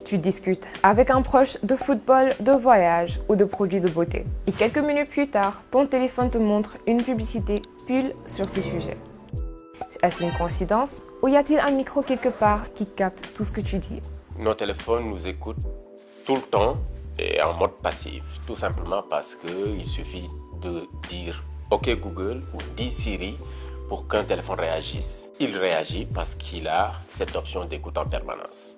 Tu discutes avec un proche de football, de voyage ou de produits de beauté. Et quelques minutes plus tard, ton téléphone te montre une publicité pile sur ce sujet. Est-ce une coïncidence ou y a-t-il un micro quelque part qui capte tout ce que tu dis? Nos téléphones nous écoutent tout le temps et en mode passif, tout simplement parce qu'il suffit de dire « OK Google » ou « Dis Siri » pour qu'un téléphone réagisse. Il réagit parce qu'il a cette option d'écoute en permanence.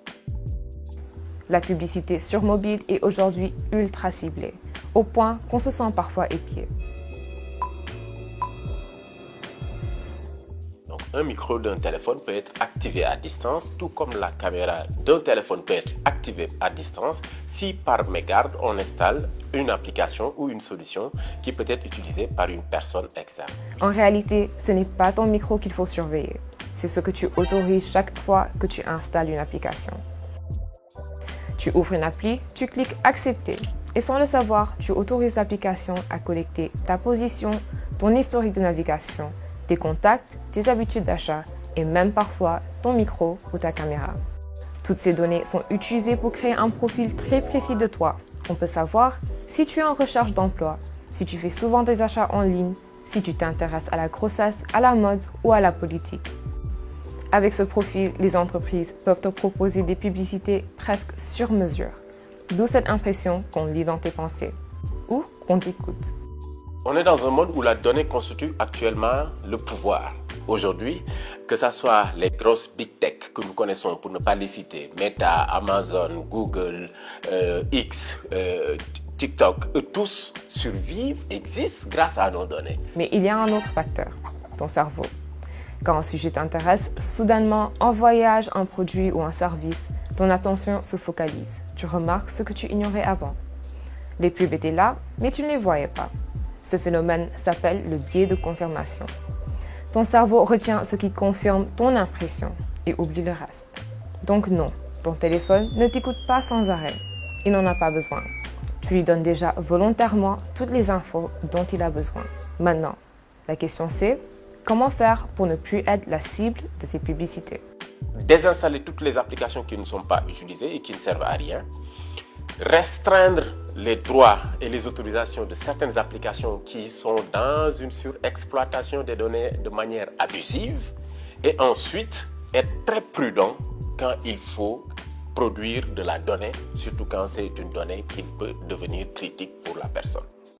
La publicité sur mobile est aujourd'hui ultra ciblée, au point qu'on se sent parfois épié. Donc, un micro d'un téléphone peut être activé à distance, tout comme la caméra d'un téléphone peut être activée à distance si par mégarde on installe une application ou une solution qui peut être utilisée par une personne externe. En réalité, ce n'est pas ton micro qu'il faut surveiller, c'est ce que tu autorises chaque fois que tu installes une application. Tu ouvres une appli, tu cliques « Accepter » et sans le savoir, tu autorises l'application à collecter ta position, ton historique de navigation, tes contacts, tes habitudes d'achat et même parfois ton micro ou ta caméra. Toutes ces données sont utilisées pour créer un profil très précis de toi. On peut savoir si tu es en recherche d'emploi, si tu fais souvent des achats en ligne, si tu t'intéresses à la grossesse, à la mode ou à la politique. Avec ce profil, les entreprises peuvent te proposer des publicités presque sur mesure. D'où cette impression qu'on lit dans tes pensées ou qu'on t'écoute. On est dans un monde où la donnée constitue actuellement le pouvoir. Aujourd'hui, que ce soit les grosses big tech que nous connaissons, pour ne pas les citer, Meta, Amazon, Google, X, TikTok, eux tous survivent, existent grâce à nos données. Mais il y a un autre facteur, ton cerveau. Quand un sujet t'intéresse, soudainement, en voyage, un produit ou un service, ton attention se focalise. Tu remarques ce que tu ignorais avant. Les pubs étaient là, mais tu ne les voyais pas. Ce phénomène s'appelle le biais de confirmation. Ton cerveau retient ce qui confirme ton impression et oublie le reste. Donc non, ton téléphone ne t'écoute pas sans arrêt. Il n'en a pas besoin. Tu lui donnes déjà volontairement toutes les infos dont il a besoin. Maintenant, la question c'est: comment faire pour ne plus être la cible de ces publicités? Désinstaller toutes les applications qui ne sont pas utilisées et qui ne servent à rien. Restreindre les droits et les autorisations de certaines applications qui sont dans une surexploitation des données de manière abusive. Et ensuite, être très prudent quand il faut produire de la donnée, surtout quand c'est une donnée qui peut devenir critique pour la personne.